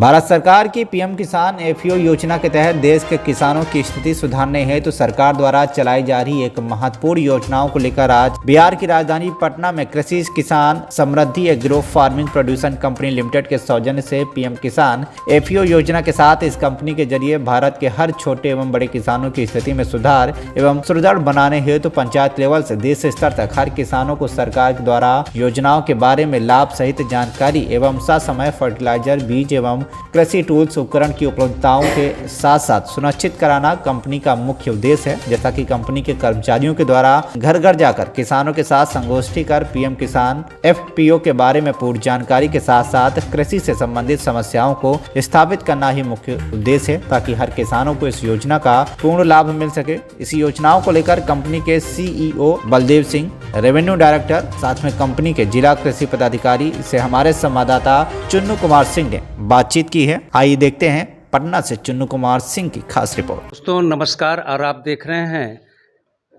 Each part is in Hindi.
भारत सरकार की पीएम किसान एफपीओ योजना के तहत देश के किसानों की स्थिति सुधारने हेतु तो सरकार द्वारा चलाई जा रही एक महत्वपूर्ण योजनाओं को लेकर आज बिहार की राजधानी पटना में कृषि किसान समृद्धि एग्रो फार्मिंग प्रोड्यूसन कंपनी लिमिटेड के सौजन्य से पीएम किसान एफपीओ योजना के साथ इस कंपनी के जरिए भारत के हर छोटे एवं बड़े किसानों की स्थिति में सुधार एवं सुदृढ़ बनाने हेतु तो पंचायत लेवल से देश स्तर तक हर किसानों को सरकार द्वारा योजनाओं के बारे में लाभ सहित जानकारी एवं ससमय फर्टिलाइजर बीज एवं कृषि टूल्स उपकरण की उपलब्धताओं के साथ साथ सुनिश्चित कराना कंपनी का मुख्य उद्देश्य है। जैसा कि कंपनी के कर्मचारियों के द्वारा घर घर जाकर किसानों के साथ संगोष्ठी कर पीएम किसान एफपीओ के बारे में पूर्ण जानकारी के साथ साथ कृषि से संबंधित समस्याओं को स्थापित करना ही मुख्य उद्देश्य है, ताकि हर किसानों को इस योजना का पूर्ण लाभ मिल सके। इस योजनाओं को लेकर कंपनी के CEO Baldev Singh, revenue director, साथ में कंपनी के जिला कृषि पदाधिकारी से हमारे संवाददाता चुन्नू कुमार सिंह ने बातचीत की है। आइए देखते हैं पटना से चुन्नू कुमार सिंह की खास रिपोर्ट। दोस्तों नमस्कार, और आप देख रहे हैं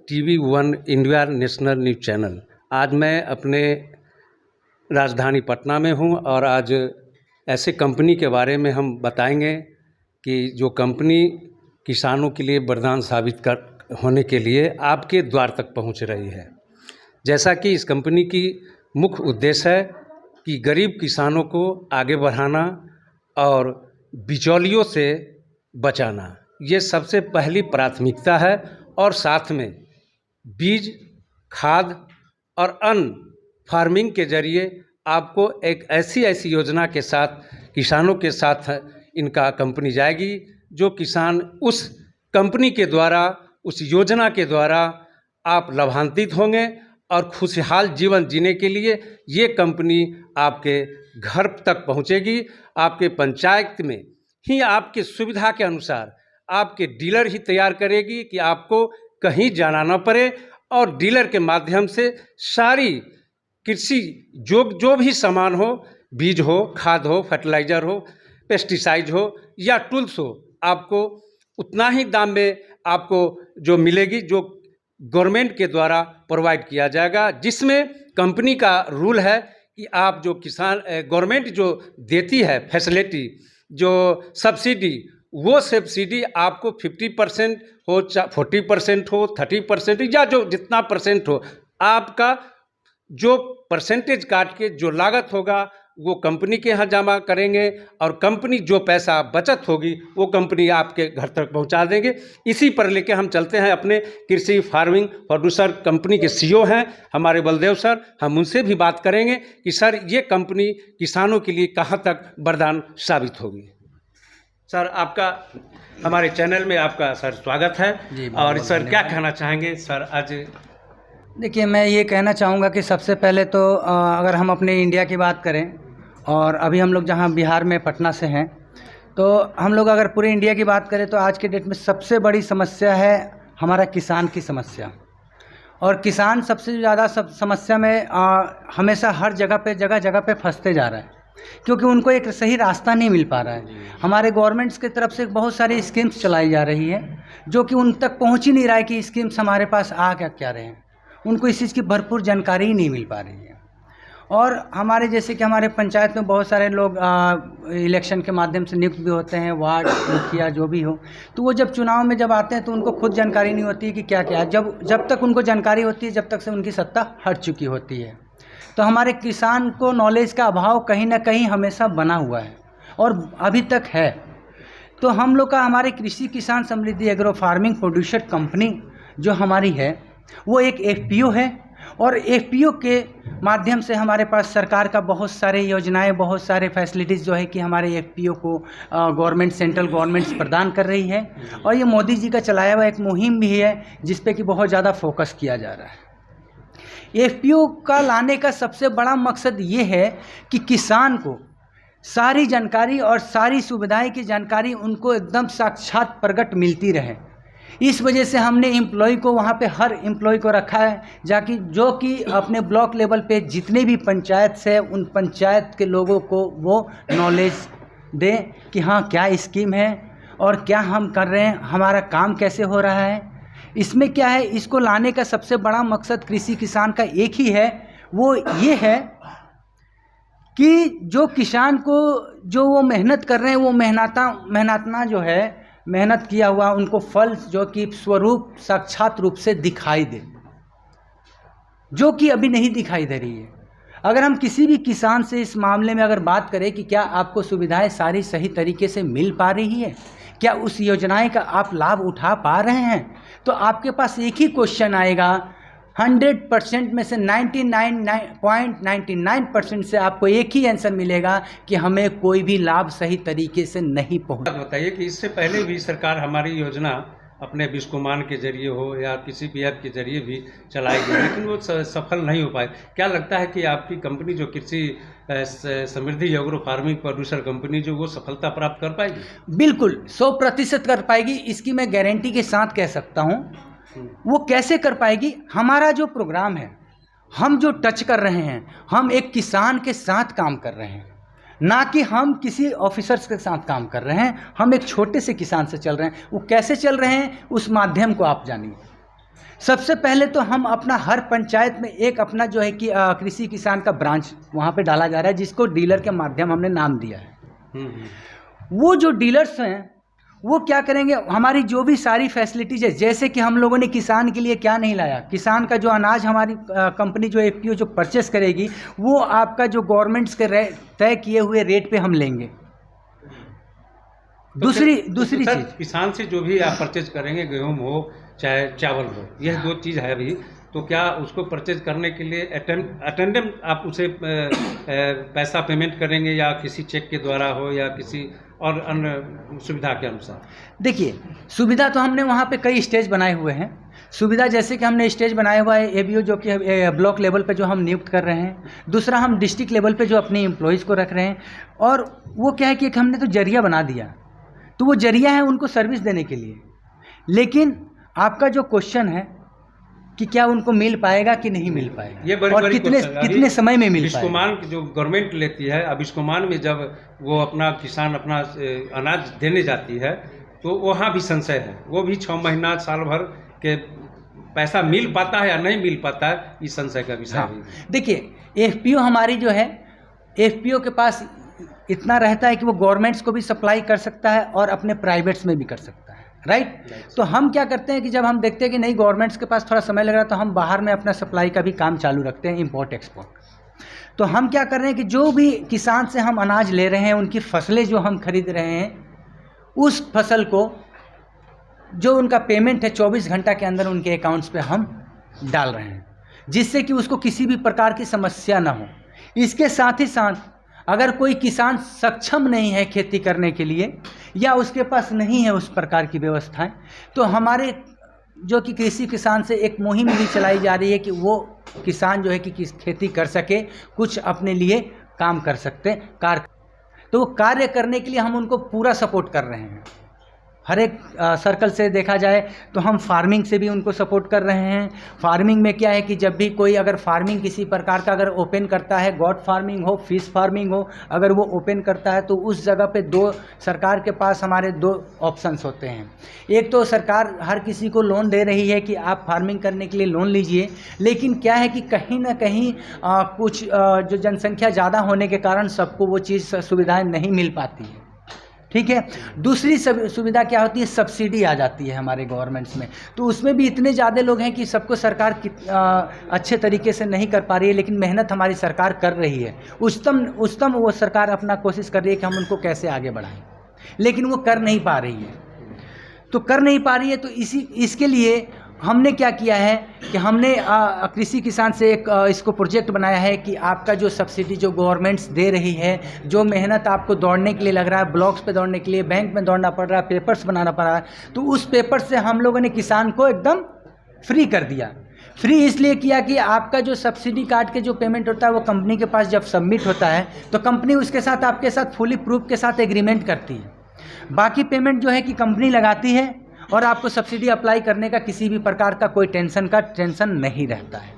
TV 1 India national news channel. आज मैं अपने राजधानी पटना में हूं और आज ऐसे कंपनी के बारे में हम बताएंगे कि जो कंपनी किसानों के लिए वरदान साबित होने के लिए आपके द्वार तक पहुंच रही है। जैसा कि इस कंपनी की मुख्य उद्देश्य है कि गरीब किसानों को आगे बढ़ाना और बिचौलियों से बचाना, ये सबसे पहली प्राथमिकता है। और साथ में बीज, खाद और अन्न फार्मिंग के जरिए आपको एक ऐसी योजना के साथ किसानों के साथ इनका कंपनी जाएगी, जो किसान उस कंपनी के द्वारा, उस योजना के द्वारा आप लाभान्वित होंगे और खुशहाल जीवन जीने के लिए ये कंपनी आपके घर तक पहुंचेगी। आपके पंचायत में ही आपकी सुविधा के अनुसार आपके डीलर ही तैयार करेगी कि आपको कहीं जाना न पड़े, और डीलर के माध्यम से सारी कृषि जो भी सामान हो, बीज हो, खाद हो, फर्टिलाइज़र हो, पेस्टिसाइड हो या टूल्स हो, आपको उतना ही दाम में आपको जो मिलेगी, जो गवर्नमेंट के द्वारा प्रोवाइड किया जाएगा। जिसमें कंपनी का रूल है कि आप जो किसान गवर्नमेंट जो देती है फैसिलिटी, जो सब्सिडी, वो सब्सिडी आपको 50% हो, 40% हो, 30% या जो जितना परसेंट हो, आपका जो परसेंटेज काट के जो लागत होगा वो कंपनी के यहाँ जमा करेंगे, और कंपनी जो पैसा बचत होगी वो कंपनी आपके घर तक पहुँचा देंगे। इसी पर लेके हम चलते हैं अपने कृषि फार्मिंग प्रोड्यूसर कंपनी के सीईओ हैं हमारे बलदेव सर। हम उनसे भी बात करेंगे कि सर ये कंपनी किसानों के लिए कहाँ तक वरदान साबित होगी। सर आपका हमारे चैनल में आपका सर स्वागत है जी। और सर क्या कहना चाहेंगे सर आज? देखिए, मैं ये कहना चाहूँगा कि सबसे पहले तो अगर हम अपने इंडिया की बात करें, और अभी हम लोग जहाँ बिहार में पटना से हैं, तो हम लोग अगर पूरे इंडिया की बात करें तो आज के डेट में सबसे बड़ी समस्या है हमारा किसान की समस्या। और किसान सबसे ज़्यादा समस्या में हमेशा हर जगह पे फंसते जा रहा है, क्योंकि उनको एक सही रास्ता नहीं मिल पा रहा है। हमारे गवर्नमेंट्स की तरफ से बहुत सारी स्कीम्स चलाई जा रही है, जो कि उन तक पहुँच ही नहीं रहा है कि स्कीम्स हमारे पास आ क्या रहे हैं। उनको इस चीज़ की भरपूर जानकारी ही नहीं मिल पा रही है। और हमारे जैसे कि हमारे पंचायत में बहुत सारे लोग इलेक्शन के माध्यम से नियुक्त भी होते हैं, वार्ड मुखिया जो भी हो, तो वो जब चुनाव में जब आते हैं तो उनको खुद जानकारी नहीं होती है कि क्या क्या है। जब तक उनको जानकारी होती है, जब तक से उनकी सत्ता हट चुकी होती है। तो हमारे किसान को नॉलेज का अभाव कहीं ना कहीं हमेशा बना हुआ है और अभी तक है। तो हम लोग का हमारे कृषि किसान समृद्धि एग्रो फार्मिंग प्रोड्यूसर कंपनी जो हमारी है, वो एक एफपीओ है, और एफपीओ के माध्यम से हमारे पास सरकार का बहुत सारे योजनाएं, बहुत सारे फैसिलिटीज़ जो है कि हमारे एफपीओ को गवर्नमेंट, सेंट्रल गवर्नमेंट प्रदान कर रही है। और ये मोदी जी का चलाया हुआ एक मुहिम भी है, जिस पे कि बहुत ज़्यादा फोकस किया जा रहा है। एफपीओ का लाने का सबसे बड़ा मकसद ये है कि किसान को सारी जानकारी और सारी सुविधाएं की जानकारी उनको एकदम साक्षात प्रकट मिलती रहे। इस वजह से हमने एम्प्लॉय को वहाँ पे, हर एम्प्लॉय को रखा है, जाकि जो कि अपने ब्लॉक लेवल पे जितने भी पंचायत से, उन पंचायत के लोगों को वो नॉलेज दे कि हाँ क्या स्कीम है और क्या हम कर रहे हैं, हमारा काम कैसे हो रहा है, इसमें क्या है। इसको लाने का सबसे बड़ा मकसद कृषि किसान का एक ही है, वो ये है कि जो किसान को जो वो मेहनत कर रहे हैं, वो मेहनतना जो है, मेहनत किया हुआ उनको फल जो कि स्वरूप साक्षात रूप से दिखाई दे, जो कि अभी नहीं दिखाई दे रही है। अगर हम किसी भी किसान से इस मामले में अगर बात करें कि क्या आपको सुविधाएं सारी सही तरीके से मिल पा रही है, क्या उस योजनाएं का आप लाभ उठा पा रहे हैं, तो आपके पास एक ही क्वेश्चन आएगा। 100% में से 99.99% से आपको एक ही आंसर मिलेगा कि हमें कोई भी लाभ सही तरीके से नहीं पहुंचा। बताइए कि इससे पहले भी सरकार हमारी योजना अपने बिस्कोमान के जरिए हो या किसी भी ऐप के जरिए भी चलाई गई, लेकिन वो सफल नहीं हो पाए। क्या लगता है कि आपकी कंपनी जो कृषि समृद्धि एग्रो फार्मिंग प्रोड्यूसर कंपनी जो वो सफलता प्राप्त कर पाएगी? बिल्कुल 100% कर पाएगी, इसकी मैं गारंटी के साथ कह सकता हूँ। वो कैसे कर पाएगी? हमारा जो प्रोग्राम है, हम जो टच कर रहे हैं, हम एक किसान के साथ काम कर रहे हैं, ना कि हम किसी ऑफिसर्स के साथ काम कर रहे हैं। हम एक छोटे से किसान से चल रहे हैं। वो कैसे चल रहे हैं, उस माध्यम को आप जानिए। सबसे पहले तो हम अपना हर पंचायत में एक अपना जो है कि कृषि किसान का ब्रांच वहाँ पे डाला जा रहा है, जिसको डीलर के माध्यम हमने नाम दिया है। वो जो डीलर्स हैं वो क्या करेंगे, हमारी जो भी सारी फैसिलिटीज है, जैसे कि हम लोगों ने किसान के लिए क्या नहीं लाया, किसान का जो अनाज हमारी कंपनी जो एफपीओ जो परचेस करेगी, वो आपका जो गवर्नमेंट्स के तय किए हुए रेट पे हम लेंगे। दूसरी चीज़, किसान से जो भी आप परचेज करेंगे, गेहूं हो चाहे चावल हो, यह दो चीज़ है अभी, तो क्या उसको परचेज करने के लिए अटेंडम आप उसे पैसा पेमेंट करेंगे या किसी चेक के द्वारा हो या किसी और अन्य सुविधा के अनुसार? देखिए, सुविधा तो हमने वहाँ पे कई स्टेज बनाए हुए हैं। सुविधा जैसे कि हमने स्टेज बनाया हुआ है एबीओ जो कि ब्लॉक लेवल पे जो हम नियुक्त कर रहे हैं, दूसरा हम डिस्ट्रिक्ट लेवल पे जो अपने एम्प्लॉयज़ को रख रहे हैं, और वो क्या है कि एक हमने तो जरिया बना दिया, तो वो जरिया है उनको सर्विस देने के लिए। लेकिन आपका जो क्वेश्चन है कि क्या उनको मिल पाएगा कि नहीं मिल पाएगा, ये और कितने समय में मिल पाएगा। बिस्कोमान जो गवर्नमेंट लेती है, अब बिस्कोमान में जब वो अपना किसान अपना अनाज देने जाती है तो वहाँ भी संशय है, वो भी 6 महीना साल भर के पैसा मिल पाता है या नहीं मिल पाता है, इस संशय का विषय है। देखिए, एफपीओ हमारी जो है, एफपीओ के पास इतना रहता है कि वो गवर्नमेंट्स को भी सप्लाई कर सकता है और अपने प्राइवेट्स में भी कर सकता है, राइट। तो हम क्या करते हैं कि जब हम देखते हैं कि नहीं गवर्नमेंट्स के पास थोड़ा समय लग रहा है, तो हम बाहर में अपना सप्लाई का भी काम चालू रखते हैं, इंपोर्ट एक्सपोर्ट। तो हम क्या कर रहे हैं कि जो भी किसान से हम अनाज ले रहे हैं, उनकी फसलें जो हम खरीद रहे हैं, उस फसल को जो उनका पेमेंट है 24 घंटा के अंदर उनके अकाउंट्स पे हम डाल रहे हैं, जिससे कि उसको किसी भी प्रकार की समस्या ना हो। इसके साथ ही साथ अगर कोई किसान सक्षम नहीं है खेती करने के लिए या उसके पास नहीं है उस प्रकार की व्यवस्थाएं, तो हमारे जो कि कृषि किसान से एक मुहिम भी चलाई जा रही है कि वो किसान जो है कि खेती कर सके, कुछ अपने लिए काम कर सकते कार्य, तो वो कार्य करने के लिए हम उनको पूरा सपोर्ट कर रहे हैं। हर एक सर्कल से देखा जाए तो हम फार्मिंग से भी उनको सपोर्ट कर रहे हैं। फार्मिंग में क्या है कि जब भी कोई अगर फार्मिंग किसी प्रकार का अगर ओपन करता है, गॉड फार्मिंग हो, फिश फार्मिंग हो, अगर वो ओपन करता है तो उस जगह पे सरकार के पास हमारे 2 ऑप्शंस होते हैं। एक तो सरकार हर किसी को लोन दे रही है कि आप फार्मिंग करने के लिए लोन लीजिए, लेकिन क्या है कि कहीं ना कहीं कुछ जो जनसंख्या ज़्यादा होने के कारण सबको वो चीज़ सुविधाएँ नहीं मिल पाती है, ठीक है। दूसरी सुविधा क्या होती है, सब्सिडी आ जाती है हमारे गवर्नमेंट्स में, तो उसमें भी इतने ज़्यादा लोग हैं कि सबको सरकार अच्छे तरीके से नहीं कर पा रही है, लेकिन मेहनत हमारी सरकार कर रही है। उच्चतम वो सरकार अपना कोशिश कर रही है कि हम उनको कैसे आगे बढ़ाएं, लेकिन वो कर नहीं पा रही है। तो इसके लिए हमने क्या किया है कि हमने कृषि किसान से एक इसको प्रोजेक्ट बनाया है कि आपका जो सब्सिडी जो गवर्नमेंट्स दे रही है, जो मेहनत आपको दौड़ने के लिए लग रहा है, ब्लॉक्स पे दौड़ने के लिए, बैंक में दौड़ना पड़ रहा है, पेपर्स बनाना पड़ रहा है, तो उस पेपर से हम लोगों ने किसान को एकदम फ्री कर दिया। फ्री इसलिए किया कि आपका जो सब्सिडी कार्ड के जो पेमेंट होता है वो कंपनी के पास जब सबमिट होता है तो कंपनी उसके साथ आपके साथ फुली प्रूफ के साथ एग्रीमेंट करती है। बाकी पेमेंट जो है कि कंपनी लगाती है और आपको सब्सिडी अप्लाई करने का किसी भी प्रकार का कोई टेंशन नहीं रहता है।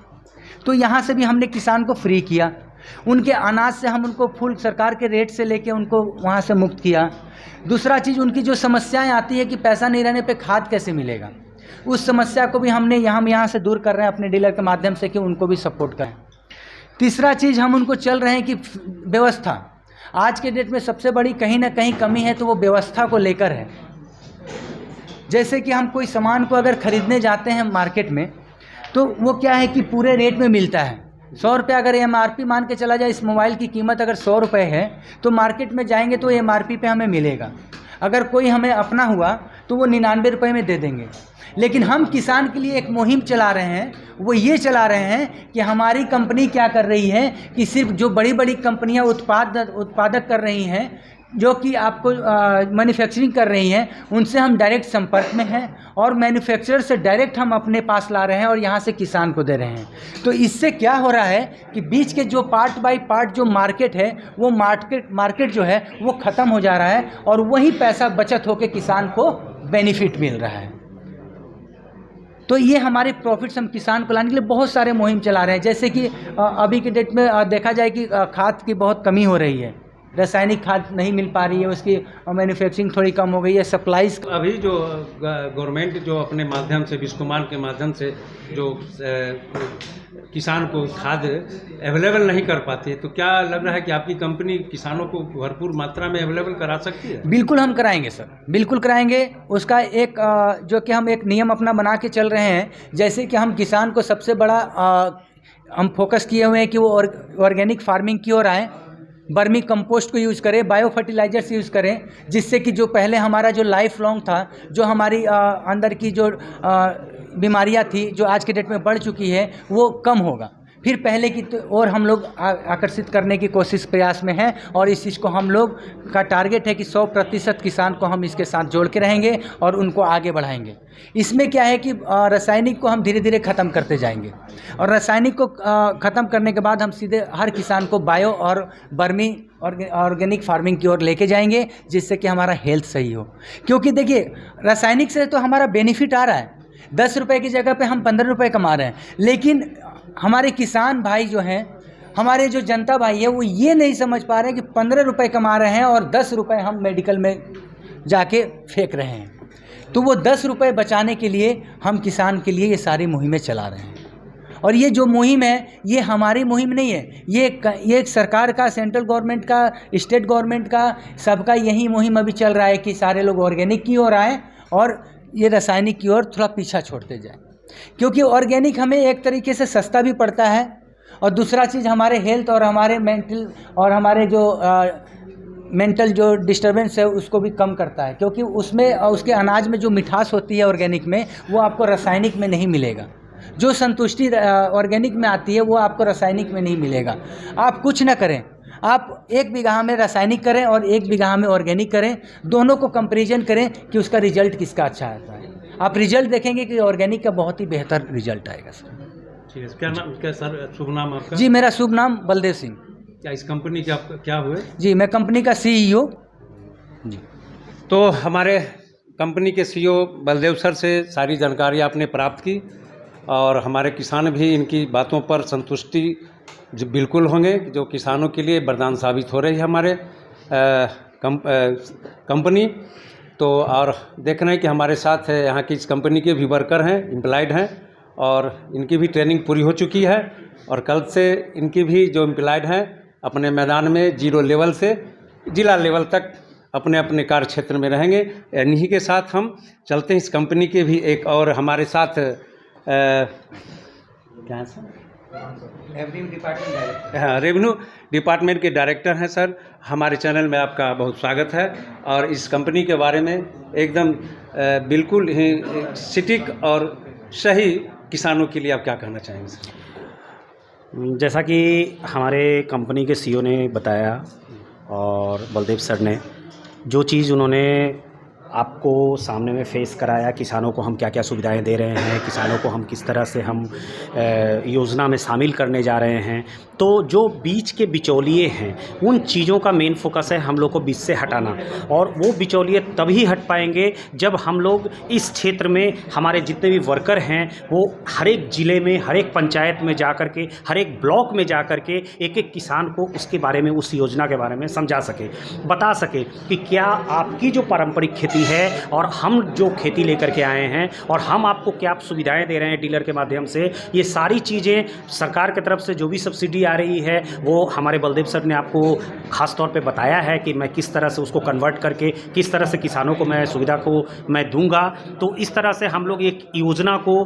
तो यहाँ से भी हमने किसान को फ्री किया, उनके अनाज से हम उनको फुल सरकार के रेट से लेके उनको वहाँ से मुक्त किया। दूसरा चीज़, उनकी जो समस्याएं आती है कि पैसा नहीं रहने पे खाद कैसे मिलेगा, उस समस्या को भी हमने यहाँ से दूर कर रहे हैं अपने डीलर के माध्यम से कि उनको भी सपोर्ट करें। तीसरा चीज़ हम उनको चल रहे हैं कि व्यवस्था, आज के डेट में सबसे बड़ी कहीं ना कहीं कमी है तो वो व्यवस्था को लेकर है। जैसे कि हम कोई सामान को अगर ख़रीदने जाते हैं मार्केट में तो वो क्या है कि पूरे रेट में मिलता है। 100 रुपये अगर MRP मान के चला जाए, इस मोबाइल की कीमत अगर 100 रुपये है तो मार्केट में जाएंगे तो MRP पे हमें मिलेगा। अगर कोई हमें अपना हुआ तो वो 99 रुपये में दे देंगे। लेकिन हम किसान के लिए एक मुहिम चला रहे हैं, वो ये चला रहे हैं कि हमारी कंपनी क्या कर रही है कि सिर्फ जो बड़ी बड़ी कंपनियां उत्पादक कर रही हैं, जो कि आपको मैन्युफैक्चरिंग कर रही हैं, उनसे हम डायरेक्ट संपर्क में हैं और मैन्युफैक्चरर से डायरेक्ट हम अपने पास ला रहे हैं और यहाँ से किसान को दे रहे हैं। तो इससे क्या हो रहा है कि बीच के जो पार्ट बाय पार्ट जो मार्केट है, वो मार्केट जो है वो ख़त्म हो जा रहा है और वही पैसा बचत होकर किसान को बेनिफिट मिल रहा है। तो ये हमारे प्रॉफिट्स हम किसान को लाने के लिए बहुत सारे मुहिम चला रहे हैं। जैसे कि अभी के डेट में देखा जाए कि खाद की बहुत कमी हो रही है, रासायनिक खाद नहीं मिल पा रही है, उसकी मैन्युफैक्चरिंग थोड़ी कम हो गई है, सप्लाईज। अभी जो गवर्नमेंट जो अपने माध्यम से बिस्कोमान के माध्यम से जो किसान को खाद अवेलेबल नहीं कर पाती है, तो क्या लग रहा है कि आपकी कंपनी किसानों को भरपूर मात्रा में अवेलेबल करा सकती है? बिल्कुल हम कराएंगे सर, बिल्कुल कराएंगे। उसका एक जो कि हम एक नियम अपना बना के चल रहे हैं। जैसे कि हम किसान को सबसे बड़ा हम फोकस किए हुए हैं कि वो ऑर्गेनिक फार्मिंग की ओर आए, बर्मी कंपोस्ट को यूज़ करें, बायो फर्टिलाइजर्स यूज़ करें, जिससे कि जो पहले हमारा जो लाइफ लॉन्ग था, जो हमारी अंदर की जो बीमारियां थी जो आज के डेट में बढ़ चुकी है, वो कम होगा। फिर पहले की तो और हम लोग आकर्षित करने की कोशिश प्रयास में हैं और इस चीज़ को हम लोग का टारगेट है कि 100% किसान को हम इसके साथ जोड़ के रहेंगे और उनको आगे बढ़ाएंगे। इसमें क्या है कि रासायनिक को हम धीरे धीरे ख़त्म करते जाएंगे और रासायनिक को ख़त्म करने के बाद हम सीधे हर किसान को बायो और बर्मी ऑर्गेनिक फार्मिंग की ओर लेके जाएंगे, जिससे कि हमारा हेल्थ सही हो। क्योंकि देखिए, रासायनिक से तो हमारा बेनिफिट आ रहा है, 10 रुपये की जगह पे हम 15 रुपये कमा रहे हैं, लेकिन हमारे किसान भाई जो हैं, हमारे जो जनता भाई है, वो ये नहीं समझ पा रहे हैं कि 15 रुपये कमा रहे हैं और 10 रुपये हम मेडिकल में जाके फेंक रहे हैं। तो वो 10 रुपये बचाने के लिए हम किसान के लिए ये सारी मुहिमें चला रहे हैं। और ये जो मुहिम है, ये हमारी मुहिम नहीं है, ये एक सरकार का, सेंट्रल गवर्नमेंट का, स्टेट गवर्नमेंट का, सबका यही मुहिम अभी चल रहा है कि सारे लोग ऑर्गेनिक की ओर आएँ और ये रासायनिक की ओर थोड़ा पीछा छोड़ते जाएं। क्योंकि ऑर्गेनिक हमें एक तरीके से सस्ता भी पड़ता है और दूसरा चीज़ हमारे हेल्थ और हमारे मेंटल और हमारे जो मेंटल जो डिस्टर्बेंस है उसको भी कम करता है। क्योंकि उसमें उसके अनाज में जो मिठास होती है ऑर्गेनिक में, वो आपको रासायनिक में नहीं मिलेगा। जो संतुष्टि ऑर्गेनिक में आती है वो आपको रासायनिक में नहीं मिलेगा। आप कुछ ना करें, आप 1 बीघा में रासायनिक करें और 1 बीघा में ऑर्गेनिक करें, दोनों को कंपैरिजन करें कि उसका रिजल्ट किसका अच्छा आता है। आप रिजल्ट देखेंगे कि ऑर्गेनिक का बहुत ही बेहतर रिजल्ट आएगा सर। ठीक है, क्या नाम, क्या सर शुभ नाम आपका? जी, मेरा शुभ नाम बलदेव सिंह। क्या इस कंपनी के आप क्या हुए? जी, मैं कंपनी का CEO। जी, तो हमारे कंपनी के CEO बलदेव सर से सारी जानकारी आपने प्राप्त की और हमारे किसान भी इनकी बातों पर संतुष्टि जो बिल्कुल होंगे, जो किसानों के लिए वरदान साबित हो रही है हमारे कंपनी। तो और देख रहे हैं कि हमारे साथ यहाँ की इस कंपनी के भी वर्कर हैं, एम्प्लॉयड हैं और इनकी भी ट्रेनिंग पूरी हो चुकी है और कल से इनकी भी जो एम्प्लॉयड हैं अपने मैदान में 0 लेवल से जिला लेवल तक अपने अपने कार्य क्षेत्र में रहेंगे। इन्हीं के साथ हम चलते हैं। इस कंपनी के भी एक और हमारे साथ क्या है सर? Revenue department director. हाँ, रेवेन्यू डिपार्टमेंट के डायरेक्टर हैं सर। हमारे चैनल में आपका बहुत स्वागत है और इस कंपनी के बारे में एकदम बिल्कुल ही सटीक और सही किसानों के लिए आप क्या कहना चाहेंगे सर? जैसा कि हमारे कंपनी के CEO ने बताया और बलदेव सर ने जो चीज़ उन्होंने आपको सामने में फेस कराया, किसानों को हम क्या क्या सुविधाएं दे रहे हैं, किसानों को हम किस तरह से हम योजना में शामिल करने जा रहे हैं, तो जो बीच के बिचौलिए हैं उन चीज़ों का मेन फोकस है हम लोग को बीच से हटाना। और वो बिचौलिए तभी हट पाएंगे जब हम लोग इस क्षेत्र में हमारे जितने भी वर्कर हैं वो हर एक ज़िले में, हर एक पंचायत में जा कर के, हर एक ब्लॉक में जा कर के एक एक किसान को उसके बारे में, उस योजना के बारे में समझा सके, बता सके कि क्या आपकी जो पारंपरिक खेती है और हम जो खेती लेकर के आए हैं और हम आपको क्या सुविधाएं दे रहे हैं डीलर के माध्यम से, ये सारी चीज़ें सरकार की तरफ से जो भी सब्सिडी आ रही है वो हमारे बलदेव सर ने आपको ख़ास तौर पे बताया है कि मैं किस तरह से उसको कन्वर्ट करके किस तरह से किसानों को मैं सुविधा को मैं दूंगा। तो इस तरह से हम लोग एक योजना को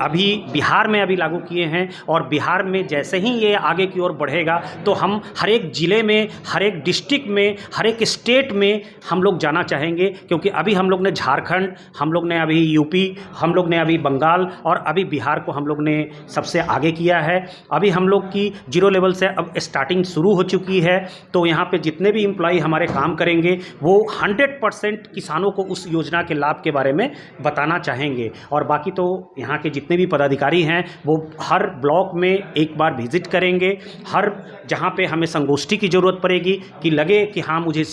अभी बिहार में अभी लागू किए हैं और बिहार में जैसे ही ये आगे की ओर बढ़ेगा तो हम हर एक ज़िले में, हर एक डिस्ट्रिक्ट में, हर एक स्टेट में हम लोग जाना चाहेंगे, क्योंकि अभी हम लोग ने झारखंड, हम लोग ने अभी यूपी, हम लोग ने अभी बंगाल और अभी बिहार को हम लोग ने सबसे आगे किया है। अभी हम लोग की 0 लेवल से अब स्टार्टिंग शुरू हो चुकी है। तो यहाँ पे जितने भी एम्प्लॉय हमारे काम करेंगे वो 100% किसानों को उस योजना के लाभ के बारे में बताना चाहेंगे। और बाकी तो यहाँ के जितने भी पदाधिकारी हैं वो हर ब्लॉक में एक बार विजिट करेंगे, हर जहाँ पे हमें संगोष्ठी की ज़रूरत पड़ेगी कि लगे कि हाँ मुझे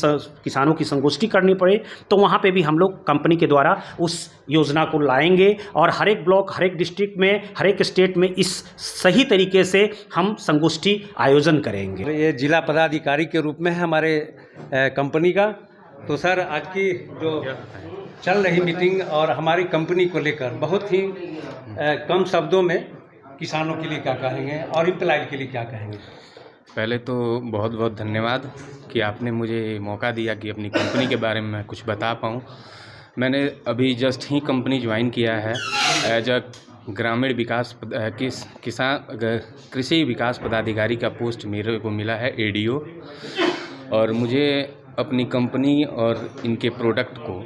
किसानों की संगोष्ठी करनी पड़े, तो वहाँ पे भी हम लोग कंपनी के द्वारा उस योजना को लाएंगे और हर एक ब्लॉक, हर एक डिस्ट्रिक्ट में, हर एक स्टेट में इस सही तरीके से हम संगोष्ठी आयोजन करेंगे। ये जिला पदाधिकारी के रूप में है हमारे कंपनी का। तो सर आज की जो चल रही मीटिंग और हमारी कंपनी को लेकर बहुत ही कम शब्दों में किसानों के लिए क्या कहेंगे और एम्प्लॉय के लिए क्या कहेंगे? पहले तो बहुत बहुत धन्यवाद कि आपने मुझे मौका दिया कि अपनी कंपनी के बारे में मैं कुछ बता पाऊँ। मैंने अभी जस्ट ही कंपनी ज्वाइन किया है एज अ ग्रामीण विकास कृषि विकास पदाधिकारी का पोस्ट मेरे को मिला है ADO। और मुझे अपनी कंपनी और इनके प्रोडक्ट को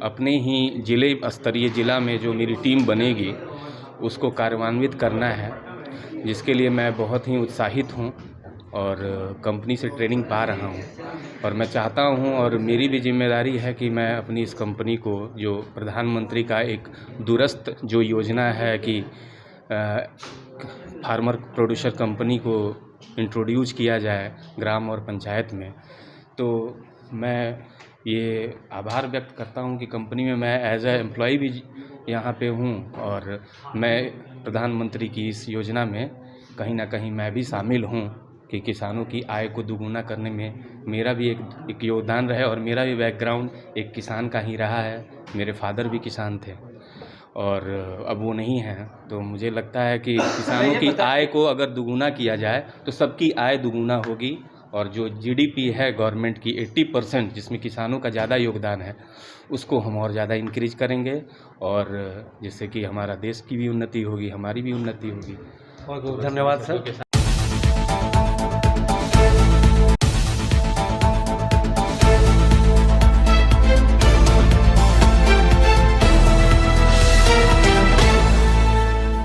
अपने ही जिला में जो मेरी टीम बनेगी उसको कार्यान्वित करना है, जिसके लिए मैं बहुत ही उत्साहित हूँ और कंपनी से ट्रेनिंग पा रहा हूँ। और मैं चाहता हूँ और मेरी भी जिम्मेदारी है कि मैं अपनी इस कंपनी को, जो प्रधानमंत्री का एक दूरस्थ जो योजना है कि फार्मर प्रोड्यूसर कंपनी को इंट्रोड्यूस किया जाए ग्राम और पंचायत में, तो मैं ये आभार व्यक्त करता हूँ कि कंपनी में मैं एज ए एम्प्लॉय भी यहाँ पे हूँ और मैं प्रधानमंत्री की इस योजना में कहीं ना कहीं मैं भी शामिल हूँ कि किसानों की आय को दुगुना करने में मेरा भी एक योगदान रहे। और मेरा भी बैकग्राउंड एक किसान का ही रहा है, मेरे फादर भी किसान थे और अब वो नहीं हैं। तो मुझे लगता है कि किसानों की आय को अगर दुगुना किया जाए तो सबकी आय दुगुना होगी और जो GDP है गवर्नमेंट की 80%, जिसमें किसानों का ज़्यादा योगदान है, उसको हम और ज़्यादा इंक्रीज करेंगे और जिससे कि हमारा देश की भी उन्नति होगी, हमारी भी उन्नति होगी। बहुत बहुत धन्यवाद सर।